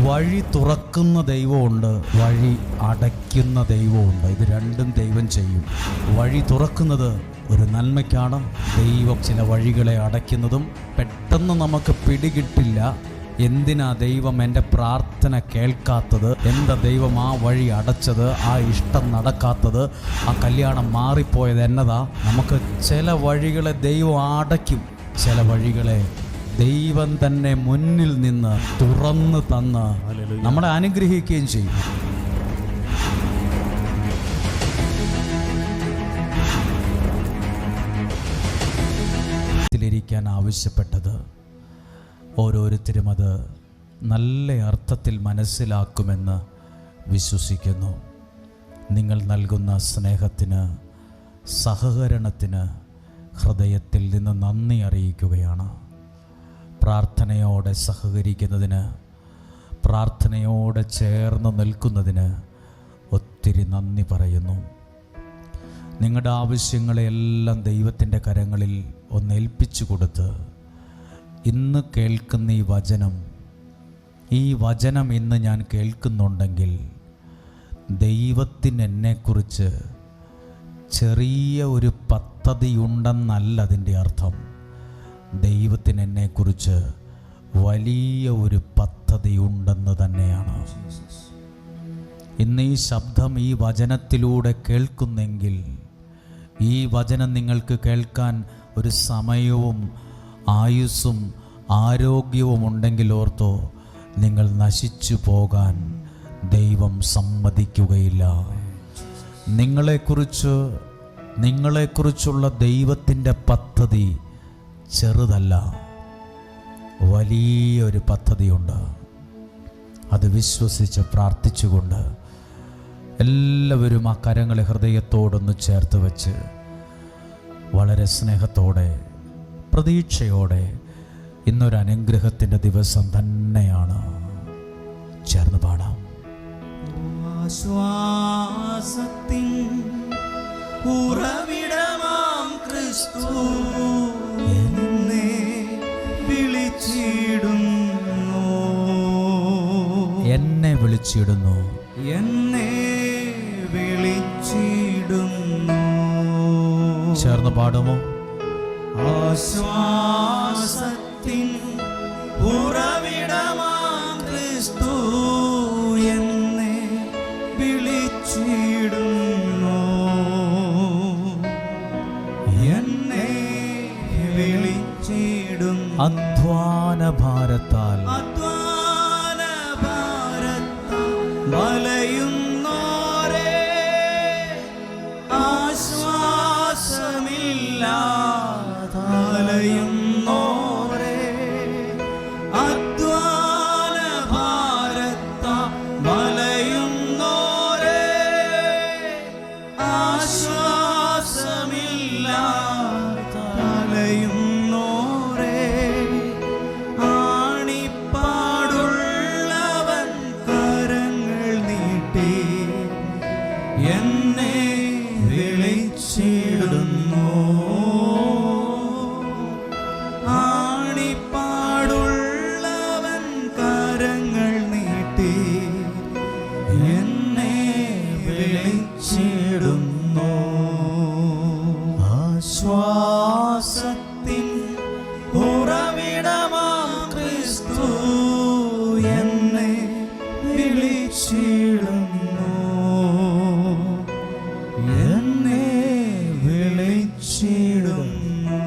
വഴി തുറക്കുന്ന ദൈവമുണ്ട്, വഴി അടയ്ക്കുന്ന ദൈവമുണ്ട്. ഇത് രണ്ടും ദൈവം ചെയ്യും. വഴി തുറക്കുന്നത് ഒരു നന്മയ്ക്കാണ്. ദൈവം ചില വഴികളെ അടയ്ക്കുന്നതും പെട്ടെന്ന് നമുക്ക് പിടികിട്ടില്ല. എന്തിനാ ദൈവം എൻ്റെ പ്രാർത്ഥന കേൾക്കാത്തത്, എന്താ ദൈവം ആ വഴി അടച്ചത്, ആ ഇഷ്ടം നടക്കാത്തത്, ആ കല്യാണം മാറിപ്പോയത് എന്നതാ? നമുക്ക് ചില വഴികളെ ദൈവം അടയ്ക്കും, ചില വഴികളെ ദൈവം തന്നെ മുന്നിൽ നിന്ന് തുറന്ന് തന്ന് നമ്മളെ അനുഗ്രഹിക്കുകയും ചെയ്യും. ിരിക്കാൻ ആവശ്യപ്പെട്ടത് ഓരോരുത്തരും അത് നല്ല അർത്ഥത്തിൽ മനസ്സിലാക്കുമെന്ന് വിശ്വസിക്കുന്നു. നിങ്ങൾ നൽകുന്ന സ്നേഹത്തിന്, സഹകരണത്തിന് ഹൃദയത്തിൽ നിന്ന് നന്ദി അറിയിക്കുകയാണ്. പ്രാർത്ഥനയോടെ സഹകരിക്കുന്നതിന്, പ്രാർത്ഥനയോടെ ചേർന്ന് നിൽക്കുന്നതിന് ഒത്തിരി നന്ദി പറയുന്നു. നിങ്ങളുടെ ആവശ്യങ്ങളെയെല്ലാം ദൈവത്തിൻ്റെ കരങ്ങളിൽ ഒന്ന് ഏൽപ്പിച്ചു കൊടുത്ത്, ഇന്ന് കേൾക്കുന്ന ഈ വചനം ഇന്ന് ഞാൻ കേൾക്കുന്നുണ്ടെങ്കിൽ ദൈവത്തിന് എന്നെക്കുറിച്ച് ചെറിയ ഒരു പദ്ധതിയുണ്ടെന്നല്ല അതിൻ്റെ അർത്ഥം. ദൈവത്തിന് എന്നെക്കുറിച്ച് വലിയ ഒരു പദ്ധതിയുണ്ടെന്ന് തന്നെയാണ്. ഇന്ന് ഈ ശബ്ദം ഈ വചനത്തിലൂടെ കേൾക്കുന്നെങ്കിൽ, ഈ വചനം നിങ്ങൾക്ക് കേൾക്കാൻ ഒരു സമയവും ആയുസ്സും ആരോഗ്യവും ഉണ്ടെങ്കിൽ ഓർത്തോ, നിങ്ങൾ നശിച്ചു പോകാൻ ദൈവം സമ്മതിക്കുകയില്ല. നിങ്ങളെക്കുറിച്ചുള്ള ദൈവത്തിൻ്റെ പദ്ധതി ചെറുതല്ല, വലിയൊരു പദ്ധതിയുണ്ട്. അത് വിശ്വസിച്ച് പ്രാർത്ഥിച്ചുകൊണ്ട് എല്ലാവരും ആ കരങ്ങളെ ഹൃദയത്തോടൊന്ന് ചേർത്ത് വെച്ച് വളരെ സ്നേഹത്തോടെ, പ്രതീക്ഷയോടെ, ഇന്നൊരു അനുഗ്രഹത്തിൻ്റെ ദിവസം തന്നെയാണ്. ചേർന്ന് പാടാം. ആശ്വാസത്തിൻ ഉറവിടമാം ക്രിസ്തു എന്നെ വിളിച്ചിടുന്നു, എന്നെ വിളിച്ചിടുന്നു, എന്നെ വിളിച്ചിടുന്നു. ചേർന്ന് പാടുമോ? ആശ്വാസത്തിൻ ഉറവിടമാം ക്രിസ്തു എന്നെ വിളിച്ചിടുന്നു, എന്നെ വിളിച്ചിടുന്നു. അധ്വാന ഭാരത്താൽ വലയുന്നോരേ, ആശ്വാസമില്ലാതലയുന്നോരേ, അധ്വാന ഭാരത്താൽ വലയുന്നോരേ, ആശ്വാസമില്ലാതലയുന്നോരേ, ആണിപ്പാടുള്ളവൻ കരങ്ങൾ നീട്ടി എന്നെ വിളിച്ചിടുന്നു, ആണിപ്പാടുള്ളവൻ കരങ്ങൾ നീട്ടി എന്നെ വിളിച്ചിടുന്നു. ആശ്വാസത്തിൻ ഉറവിടമാം ക്രിസ്തു എന്നെ വിളിച്ചിടുന്നു, എന്നെ വിളിച്ചിടുന്നു.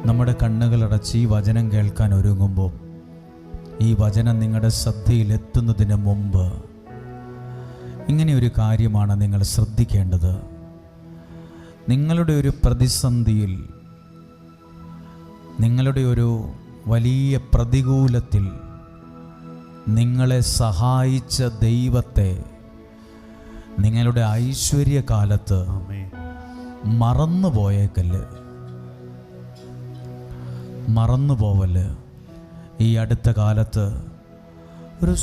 നമ്മുടെ കണ്ണുകളടച്ച് ഈ വചനം കേൾക്കാൻ ഒരുങ്ങുമ്പോൾ, ഈ വചനം നിങ്ങളുടെ ശ്രദ്ധയിലെത്തുന്നതിന് മുമ്പ് ഇങ്ങനെ ഒരു കാര്യമാണ് നിങ്ങൾ ശ്രദ്ധിക്കേണ്ടത്. നിങ്ങളുടെ ഒരു പ്രതിസന്ധിയിൽ, നിങ്ങളുടെ ഒരു വലിയ പ്രതികൂലത്തിൽ നിങ്ങളെ സഹായിച്ച ദൈവത്തെ നിങ്ങളുടെ ഐശ്വര്യകാലത്ത് മറന്നുപോയേക്കല്ല്, മറന്നുപോവല്ല്. ഈ അടുത്ത കാലത്ത് ഒരു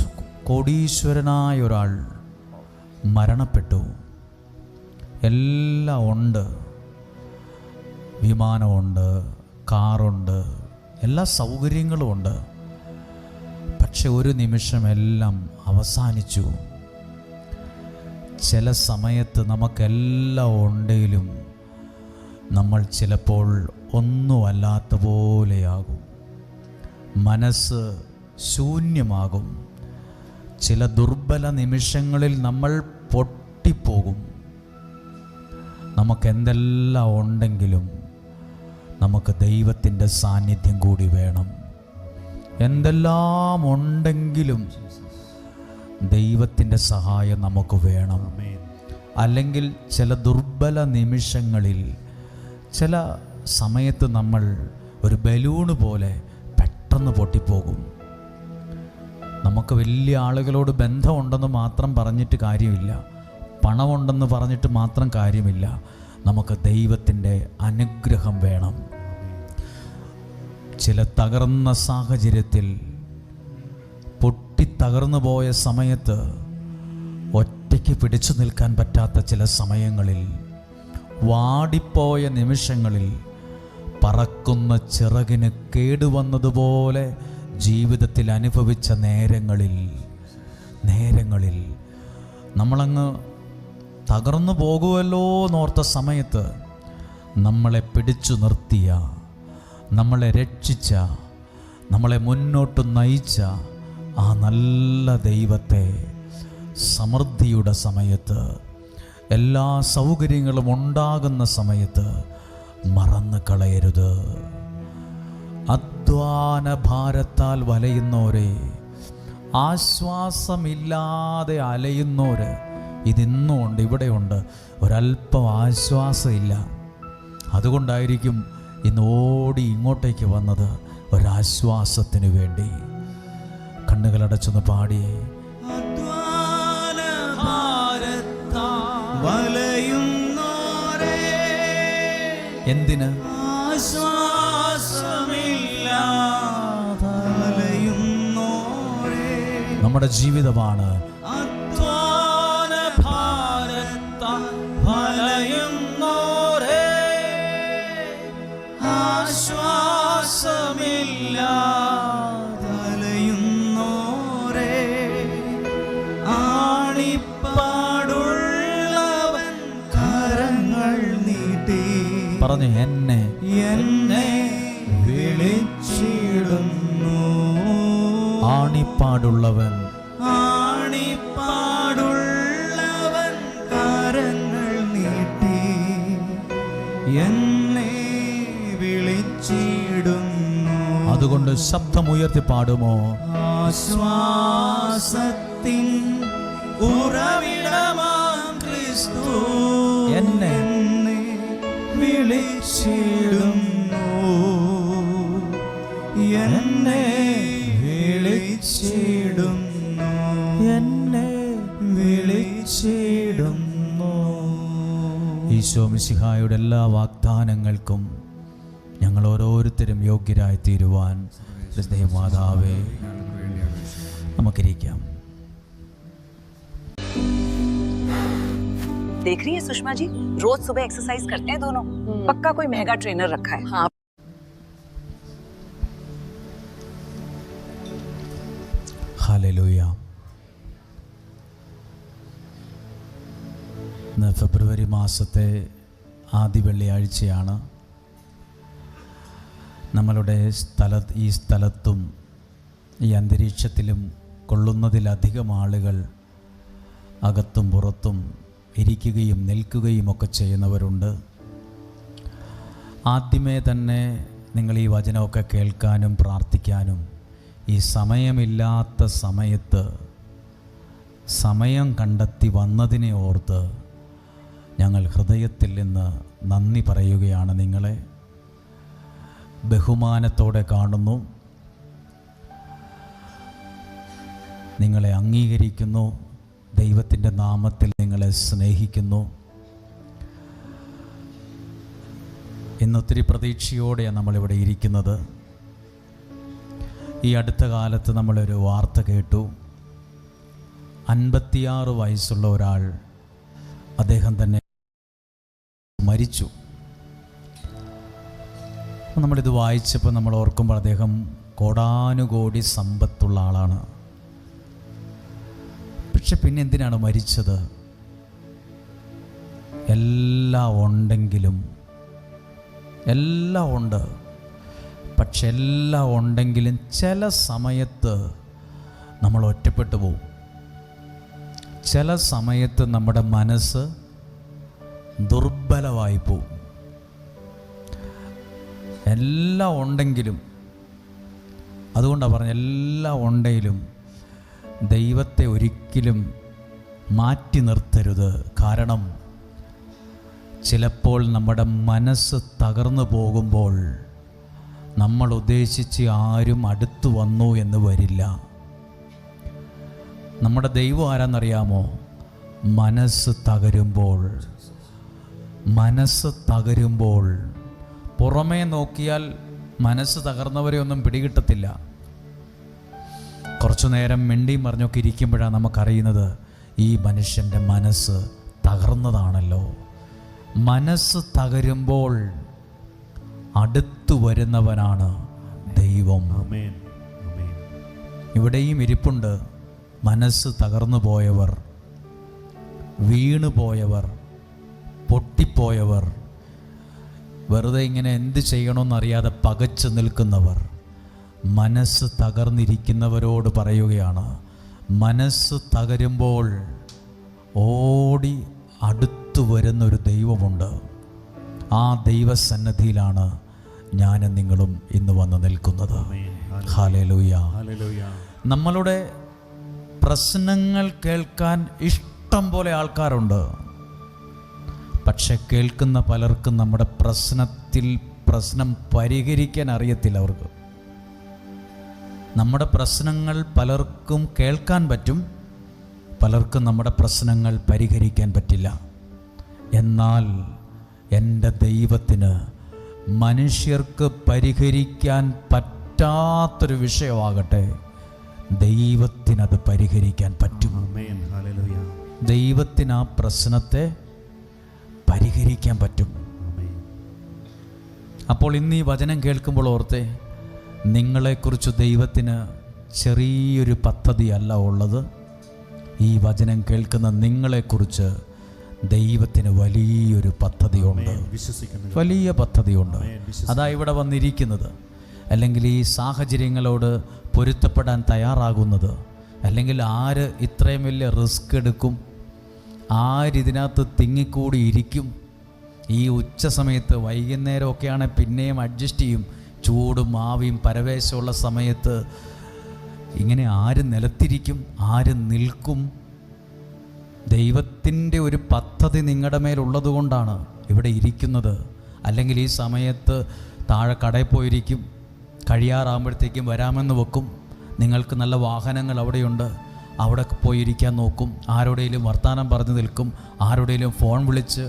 കോടീശ്വരനായ ഒരാൾ മരണപ്പെട്ടു. എല്ലാം ഉണ്ട്, വിമാനമുണ്ട്, കാറുണ്ട്, എല്ലാ സൗകര്യങ്ങളും ഉണ്ട്. പക്ഷെ ഒരു നിമിഷം എല്ലാം അവസാനിച്ചു. ചില സമയത്ത് നമുക്കെല്ലാം ഉണ്ടെങ്കിലും നമ്മൾ ചിലപ്പോൾ ഒന്നുമല്ലാത്ത പോലെയാകും. മനസ്സ് ശൂന്യമാകും. ചില ദുർബല നിമിഷങ്ങളിൽ നമ്മൾ പൊട്ടിപ്പോകും. നമുക്കെന്തെല്ലാം ഉണ്ടെങ്കിലും നമുക്ക് ദൈവത്തിൻ്റെ സാന്നിധ്യം കൂടി വേണം. എന്തെല്ലാം ഉണ്ടെങ്കിലും ദൈവത്തിൻ്റെ സഹായം നമുക്ക് വേണം. അല്ലെങ്കിൽ ചില ദുർബല നിമിഷങ്ങളിൽ, ചില സമയത്ത് നമ്മൾ ഒരു ബലൂണ് പോലെ പെട്ടെന്ന് പൊട്ടിപ്പോകും. നമുക്ക് വലിയ ആളുകളോട് ബന്ധമുണ്ടെന്ന് മാത്രം പറഞ്ഞിട്ട് കാര്യമില്ല, പണമുണ്ടെന്ന് പറഞ്ഞിട്ട് മാത്രം കാര്യമില്ല. നമുക്ക് ദൈവത്തിൻ്റെ അനുഗ്രഹം വേണം. ചില തകർന്ന സാഹചര്യത്തിൽ, പൊട്ടിത്തകർന്നു പോയ സമയത്ത്, ഒറ്റയ്ക്ക് പിടിച്ചു നിൽക്കാൻ പറ്റാത്ത ചില സമയങ്ങളിൽ, വാടിപ്പോയ നിമിഷങ്ങളിൽ, പറക്കുന്ന ചിറകിന് കേടുവന്നതുപോലെ ജീവിതത്തിൽ അനുഭവിച്ച നേരങ്ങളിൽ നമ്മളങ്ങ് തകർന്നു പോകുമല്ലോ എന്നോർത്ത സമയത്ത് നമ്മളെ പിടിച്ചു നിർത്തിയ, നമ്മളെ രക്ഷിച്ച, നമ്മളെ മുന്നോട്ട് നയിച്ച ആ നല്ല ദൈവത്തെ സമൃദ്ധിയുടെ സമയത്ത്, എല്ലാ സൗകര്യങ്ങളും ഉണ്ടാകുന്ന സമയത്ത് മറന്നു കളയരുത്. അധ്വാന ഭാരത്താൽ വലയുന്നവരെ, ആശ്വാസമില്ലാതെ അലയുന്നവര് ഇതിന്നും ഉണ്ട്, ഇവിടെയുണ്ട്. ഒരല്പം ആശ്വാസമില്ല. അതുകൊണ്ടായിരിക്കും ഇന്ന് ഓടി ഇങ്ങോട്ടേക്ക് വന്നത്, ഒരാശ്വാസത്തിന് വേണ്ടി. കണ്ണുകളടച്ചൊന്ന് പാടിയേ. എന്തിന്? നമ്മുടെ ജീവിതമാണ്. പറഞ്ഞു, എന്നെ വിളിച്ചിടുന്നു. ആണിപ്പാടുള്ളവൻ കരങ്ങൾ നീട്ടി എന്നെ വിളിച്ചിടുന്നു. അതുകൊണ്ട് ശബ്ദമുയർത്തി പാടുമോ? ആശ്വാസത്തിൻ ഉറവിടമാം ക്രിസ്തു എന്നെ വിളിച്ചിടുന്നു. എന്നെ വിളിച്ചിടുന്നു. എന്നെ വിളിച്ചിടുന്നു. ഈശോ മിശിഹായുടെ എല്ലാ വാഗ്ദാനങ്ങൾക്കും ഞങ്ങൾ ഓരോരുത്തരും യോഗ്യരായി തീരുവാൻ മാതാവേ നമുക്കിരിക്കാം. देख रही है सुषमा जी, रोज सुबह एक्सरसाइज करते हैं दोनों। पक्का कोई महंगा ट्रेनर रखा है। हाँ। हालेलुया। ഇന്ന് ഫെബ്രുവരി മാസത്തെ ആദ്യ വെള്ളിയാഴ്ചയാണ്. നമ്മളുടെ ഈ സ്ഥലത്തും ഈ അന്തരീക്ഷത്തിലും കൊള്ളുന്നതിലധികം ആളുകൾ അകത്തും പുറത്തും ഇരിക്കുകയും നിൽക്കുകയും ഒക്കെ ചെയ്യുന്നവരുണ്ട്. ആദ്യമേ തന്നെ നിങ്ങൾ ഈ വചനമൊക്കെ കേൾക്കാനും പ്രാർത്ഥിക്കാനും ഈ സമയമില്ലാത്ത സമയത്ത് സമയം കണ്ടെത്തി വന്നതിനെ ഓർത്ത് ഞങ്ങൾ ഹൃദയത്തിൽ നിന്ന് നന്ദി പറയുകയാണ്. നിങ്ങളെ ബഹുമാനത്തോടെ കാണുന്നു, നിങ്ങളെ അംഗീകരിക്കുന്നു, ദൈവത്തിൻ്റെ നാമത്തിൽ നിങ്ങളെ സ്നേഹിക്കുന്നു. ഇന്നൊത്തിരി പ്രതീക്ഷയോടെയാണ് നമ്മളിവിടെ ഇരിക്കുന്നത്. ഈ അടുത്ത കാലത്ത് നമ്മളൊരു വാർത്ത കേട്ടു. 56 വയസ്സുള്ള ഒരാൾ, അദ്ദേഹം തന്നെ മരിച്ചു. നമ്മളിത് വായിച്ചപ്പോൾ നമ്മൾ ഓർക്കുമ്പോൾ അദ്ദേഹം കോടാനുകോടി സമ്പത്തുള്ള ആളാണ്. പക്ഷെ പിന്നെ എന്തിനാണ് മരിച്ചത്? എല്ലാം ഉണ്ടെങ്കിലും, എല്ലാം ഉണ്ട്, പക്ഷെ എല്ലാം ഉണ്ടെങ്കിലും ചില സമയത്ത് നമ്മൾ ഒറ്റപ്പെട്ടു പോകും. ചില സമയത്ത് നമ്മുടെ മനസ്സ് ദുർബലമായി പോവും. എല്ലാം ഉണ്ടെങ്കിലും, അതുകൊണ്ടാണ് പറഞ്ഞത്, എല്ലാം ഉണ്ടെങ്കിലും ദൈവത്തെ ഒരിക്കലും മാറ്റി നിർത്തരുത്. കാരണം ചിലപ്പോൾ നമ്മുടെ മനസ്സ് തകർന്നു പോകുമ്പോൾ നമ്മൾ ഉദ്ദേശിച്ച് ആരും അടുത്തു വന്നു എന്ന് വരില്ല. നമ്മുടെ ദൈവം ആരാന്നറിയാമോ? മനസ്സ് തകരുമ്പോൾ പുറമേ നോക്കിയാൽ മനസ്സ് തകർന്നവരെ ഒന്നും പിടികിട്ടത്തില്ല. കുറച്ചു നേരം മിണ്ടിയും പറഞ്ഞൊക്കെ ഇരിക്കുമ്പോഴാണ് നമുക്കറിയുന്നത് ഈ മനുഷ്യൻ്റെ മനസ്സ് തകർന്നതാണല്ലോ. മനസ്സ് തകരുമ്പോൾ അടുത്തു വരുന്നവനാണ് ദൈവം. ഇവിടെയും ഇരിപ്പുണ്ട് മനസ്സ് തകർന്നു പോയവർ, വീണുപോയവർ, പൊട്ടിപ്പോയവർ, വെറുതെ ഇങ്ങനെ എന്ത് ചെയ്യണമെന്നറിയാതെ പകച്ചു നിൽക്കുന്നവർ. മനസ്സ് തകർന്നിരിക്കുന്നവരോട് പറയുകയാണ്, മനസ്സ് തകരുമ്പോൾ ഓടി അടുത്തു വരുന്നൊരു ദൈവമുണ്ട്. ആ ദൈവസന്നിധിയിലാണ് ഞാനും നിങ്ങളും ഇന്ന് വന്ന് നിൽക്കുന്നത്. ഹല്ലേലൂയ. നമ്മളുടെ പ്രശ്നങ്ങൾ കേൾക്കാൻ ഇഷ്ടം പോലെ ആൾക്കാരുണ്ട്. പക്ഷെ കേൾക്കുന്ന പലർക്കും നമ്മുടെ പ്രശ്നം പരിഹരിക്കാൻ അറിയത്തില്ല. അവർക്ക് നമ്മുടെ പ്രശ്നങ്ങൾ പലർക്കും കേൾക്കാൻ പറ്റും, പലർക്കും നമ്മുടെ പ്രശ്നങ്ങൾ പരിഹരിക്കാൻ പറ്റില്ല. എന്നാൽ എൻ്റെ ദൈവത്തിന് മനുഷ്യർക്ക് പരിഹരിക്കാൻ പറ്റാത്തൊരു വിഷയമാകട്ടെ, ദൈവത്തിനത് പരിഹരിക്കാൻ പറ്റും. ദൈവത്തിന് ആ പ്രശ്നത്തെ പരിഹരിക്കാൻ പറ്റും. അപ്പോൾ ഇന്ന് ഈ വചനം കേൾക്കുമ്പോൾ ഓർത്തേ, നിങ്ങളെക്കുറിച്ച് ദൈവത്തിന് ചെറിയൊരു പദ്ധതിയല്ല ഉള്ളത്. ഈ വചനം കേൾക്കുന്ന നിങ്ങളെക്കുറിച്ച് ദൈവത്തിന് വലിയൊരു പദ്ധതിയുണ്ട്, വലിയ പദ്ധതിയുണ്ട്. അതാ ഇവിടെ വന്നിരിക്കുന്നത്, അല്ലെങ്കിൽ ഈ സാഹചര്യങ്ങളോട് പൊരുത്തപ്പെടാൻ തയ്യാറാകുന്നത്, അല്ലെങ്കിൽ ആര് ഇത്രയും വലിയ റിസ്ക് എടുക്കും, ആരിതിനകത്ത് തിങ്ങിക്കൂടി ഇരിക്കും. ഈ ഉച്ച സമയത്ത്, വൈകുന്നേരമൊക്കെയാണെങ്കിൽ പിന്നെയും അഡ്ജസ്റ്റ് ചെയ്യും. ചൂടും ആവിയും പരവേശമുള്ള സമയത്ത് ഇങ്ങനെ ആര് നിലത്തിരിക്കും, ആര് നിൽക്കും? ദൈവത്തിൻ്റെ ഒരു പദ്ധതി നിങ്ങളുടെ മേലുള്ളത് കൊണ്ടാണ് ഇവിടെ ഇരിക്കുന്നത്. അല്ലെങ്കിൽ ഈ സമയത്ത് താഴെ കടയിൽ പോയിരിക്കും, കഴിയാറാകുമ്പോഴത്തേക്കും വരാമെന്ന് വെക്കും. നിങ്ങൾക്ക് നല്ല വാഹനങ്ങൾ അവിടെയുണ്ട്, അവിടെ പോയിരിക്കാൻ നോക്കും. ആരോടെങ്കിലും വർത്തമാനം പറഞ്ഞു നിൽക്കും, ആരോടെങ്കിലും ഫോൺ വിളിച്ച്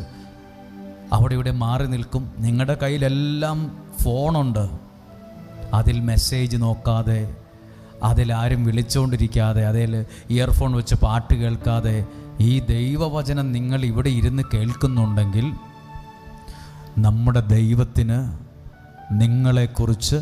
അവിടെ ഇവിടെ മാറി നിൽക്കും. നിങ്ങളുടെ കയ്യിലെല്ലാം ഫോണുണ്ട്, അതിൽ മെസ്സേജ് നോക്കാതെ, അതിലാരും വിളിച്ചുകൊണ്ടിരിക്കാതെ, അതിൽ ഇയർഫോൺ വെച്ച് പാട്ട് കേൾക്കാതെ ഈ ദൈവവചനം നിങ്ങൾ ഇവിടെ ഇരുന്ന് കേൾക്കുന്നുണ്ടെങ്കിൽ നമ്മുടെ ദൈവത്തിന് നിങ്ങളെക്കുറിച്ച്